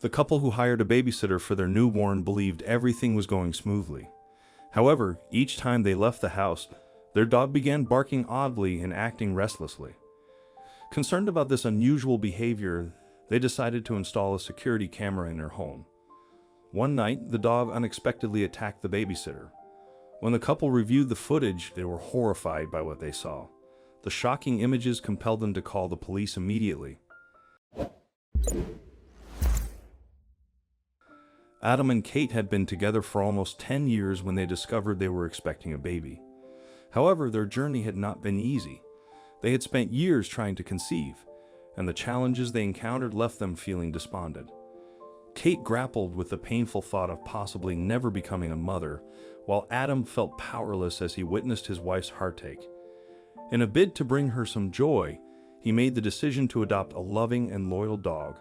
The couple who hired a babysitter for their newborn believed everything was going smoothly. However, each time they left the house, their dog began barking oddly and acting restlessly. Concerned about this unusual behavior, they decided to install a security camera in their home. One night, the dog unexpectedly attacked the babysitter. When the couple reviewed the footage, they were horrified by what they saw. The shocking images compelled them to call the police immediately. Adam and Kate had been together for almost 10 years when they discovered they were expecting a baby. However, their journey had not been easy. They had spent years trying to conceive, and the challenges they encountered left them feeling despondent. Kate grappled with the painful thought of possibly never becoming a mother, while Adam felt powerless as he witnessed his wife's heartache. In a bid to bring her some joy, he made the decision to adopt a loving and loyal dog.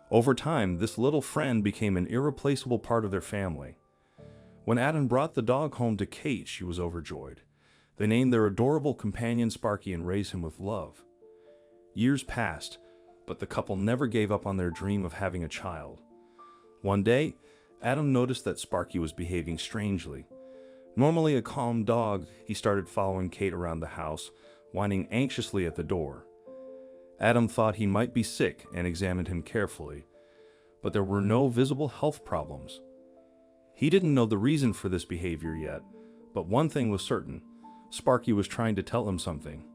Over time, this little friend became an irreplaceable part of their family. When Adam brought the dog home to Kate, she was overjoyed. They named their adorable companion Sparky and raised him with love. Years passed, but the couple never gave up on their dream of having a child. One day, Adam noticed that Sparky was behaving strangely. Normally a calm dog, he started following Kate around the house, whining anxiously at the door. Adam thought he might be sick and examined him carefully, but there were no visible health problems. He didn't know the reason for this behavior yet, but one thing was certain: Sparky was trying to tell him something.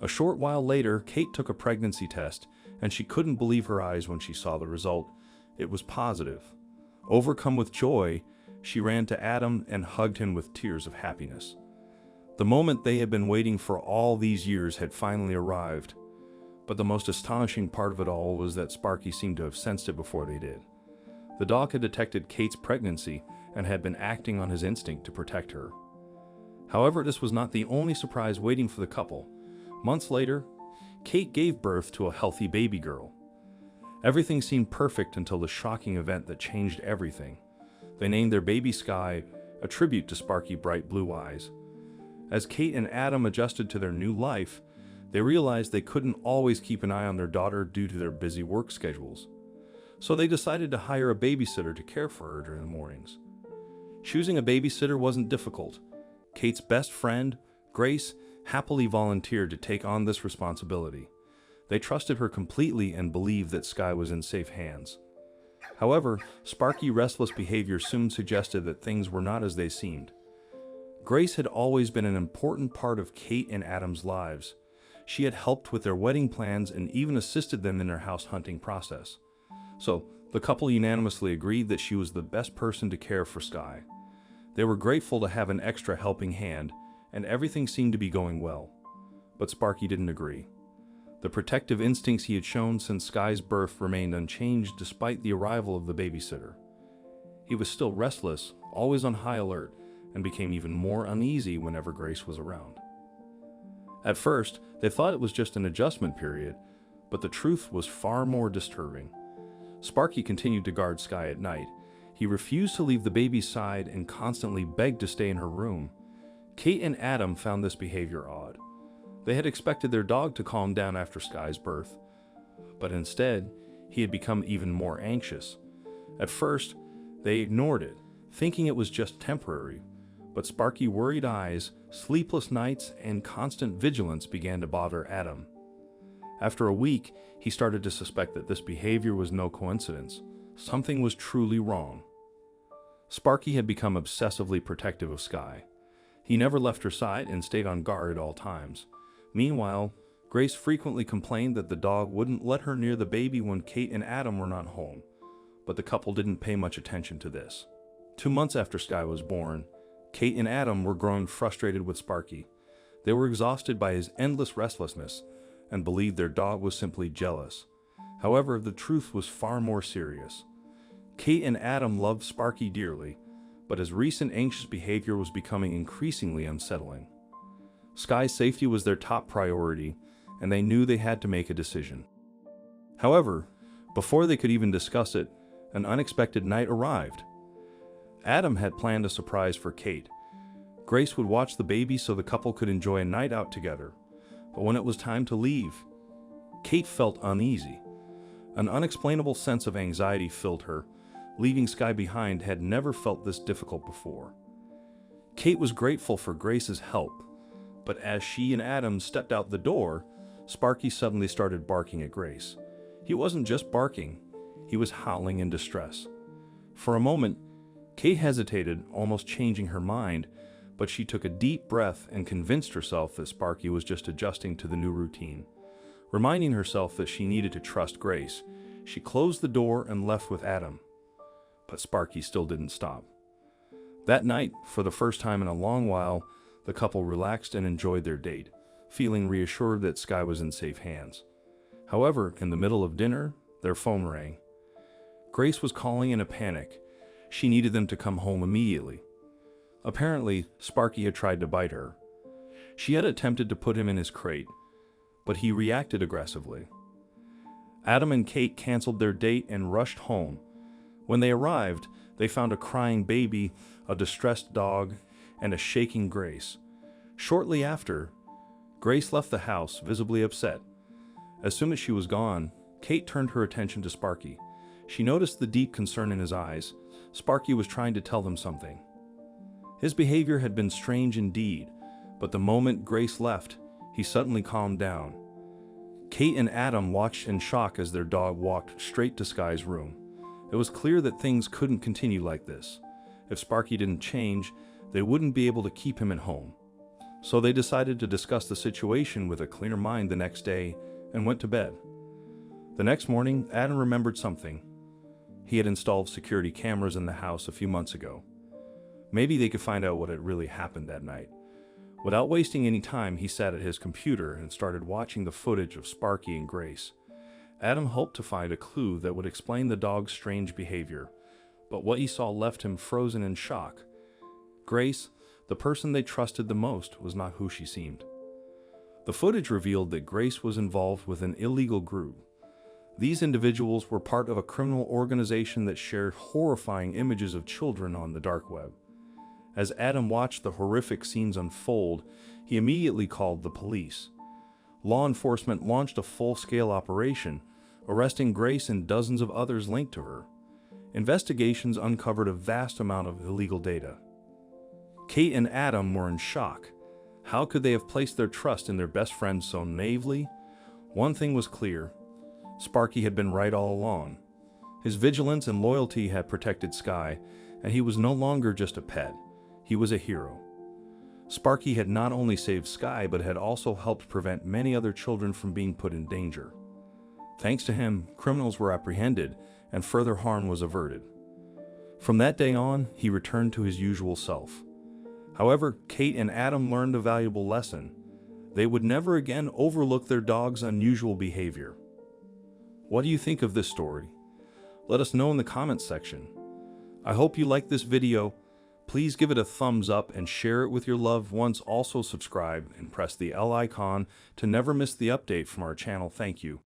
A short while later, Kate took a pregnancy test, and she couldn't believe her eyes when she saw the result. It was positive. Overcome with joy, she ran to Adam and hugged him with tears of happiness. The moment they had been waiting for all these years had finally arrived. But the most astonishing part of it all was that Sparky seemed to have sensed it before they did. The dog had detected Kate's pregnancy and had been acting on his instinct to protect her. However, this was not the only surprise waiting for the couple. Months later, Kate gave birth to a healthy baby girl. Everything seemed perfect until the shocking event that changed everything. They named their baby Sky, a tribute to Sparky's bright blue eyes. As Kate and Adam adjusted to their new life, they realized they couldn't always keep an eye on their daughter due to their busy work schedules. So they decided to hire a babysitter to care for her during the mornings. Choosing a babysitter wasn't difficult. Kate's best friend, Grace, happily volunteered to take on this responsibility. They trusted her completely and believed that Sky was in safe hands. However, Sparky's restless behavior soon suggested that things were not as they seemed. Grace had always been an important part of Kate and Adam's lives. She had helped with their wedding plans and even assisted them in their house hunting process. So, the couple unanimously agreed that she was the best person to care for Sky. They were grateful to have an extra helping hand, and everything seemed to be going well. But Sparky didn't agree. The protective instincts he had shown since Sky's birth remained unchanged despite the arrival of the babysitter. He was still restless, always on high alert, and became even more uneasy whenever Grace was around. At first, they thought it was just an adjustment period, but the truth was far more disturbing. Sparky continued to guard Sky at night. He refused to leave the baby's side and constantly begged to stay in her room. Kate and Adam found this behavior odd. They had expected their dog to calm down after Sky's birth, but instead, he had become even more anxious. At first, they ignored it, thinking it was just temporary, but Sparky's worried eyes, sleepless nights, and constant vigilance began to bother Adam. After a week, he started to suspect that this behavior was no coincidence. Something was truly wrong. Sparky had become obsessively protective of Sky. He never left her side and stayed on guard at all times. Meanwhile, Grace frequently complained that the dog wouldn't let her near the baby when Kate and Adam were not home, but the couple didn't pay much attention to this. 2 months after Sky was born, Kate and Adam were growing frustrated with Sparky. They were exhausted by his endless restlessness and believed their dog was simply jealous. However, the truth was far more serious. Kate and Adam loved Sparky dearly, but his recent anxious behavior was becoming increasingly unsettling. Sky's safety was their top priority, and they knew they had to make a decision. However, before they could even discuss it, an unexpected night arrived. Adam had planned a surprise for Kate. Grace would watch the baby so the couple could enjoy a night out together. But when it was time to leave, Kate felt uneasy. An unexplainable sense of anxiety filled her. Leaving Sky behind had never felt this difficult before. Kate was grateful for Grace's help, but as she and Adam stepped out the door, Sparky suddenly started barking at Grace. He wasn't just barking, he was howling in distress. For a moment, Kate hesitated, almost changing her mind, but she took a deep breath and convinced herself that Sparky was just adjusting to the new routine. Reminding herself that she needed to trust Grace, she closed the door and left with Adam. But Sparky still didn't stop. That night, for the first time in a long while, the couple relaxed and enjoyed their date, feeling reassured that Sky was in safe hands. However, in the middle of dinner, their phone rang. Grace was calling in a panic. She needed them to come home immediately. Apparently, Sparky had tried to bite her. She had attempted to put him in his crate, but he reacted aggressively. Adam and Kate canceled their date and rushed home. When they arrived, they found a crying baby, a distressed dog, and a shaking Grace. Shortly after, Grace left the house, visibly upset. As soon as she was gone, Kate turned her attention to Sparky. She noticed the deep concern in his eyes. Sparky was trying to tell them something. His behavior had been strange indeed, but the moment Grace left, he suddenly calmed down. Kate and Adam watched in shock as their dog walked straight to Sky's room. It was clear that things couldn't continue like this. If Sparky didn't change, they wouldn't be able to keep him at home. So they decided to discuss the situation with a clear mind the next day and went to bed. The next morning, Adam remembered something. He had installed security cameras in the house a few months ago. Maybe they could find out what had really happened that night. Without wasting any time, he sat at his computer and started watching the footage of Sparky and Grace. Adam hoped to find a clue that would explain the dog's strange behavior, but what he saw left him frozen in shock. Grace, the person they trusted the most, was not who she seemed. The footage revealed that Grace was involved with an illegal group. These individuals were part of a criminal organization that shared horrifying images of children on the dark web. As Adam watched the horrific scenes unfold, he immediately called the police. Law enforcement launched a full-scale operation, arresting Grace and dozens of others linked to her. Investigations uncovered a vast amount of illegal data. Kate and Adam were in shock. How could they have placed their trust in their best friend so naively? One thing was clear. Sparky had been right all along. His vigilance and loyalty had protected Sky, and he was no longer just a pet. He was a hero. Sparky had not only saved Sky, but had also helped prevent many other children from being put in danger. Thanks to him, criminals were apprehended, and further harm was averted. From that day on, he returned to his usual self. However, Kate and Adam learned a valuable lesson. They would never again overlook their dog's unusual behavior. What do you think of this story? Let us know in the comments section. I hope you liked this video. Please give it a thumbs up and share it with your loved ones. Also subscribe and press the L icon to never miss the update from our channel. Thank you.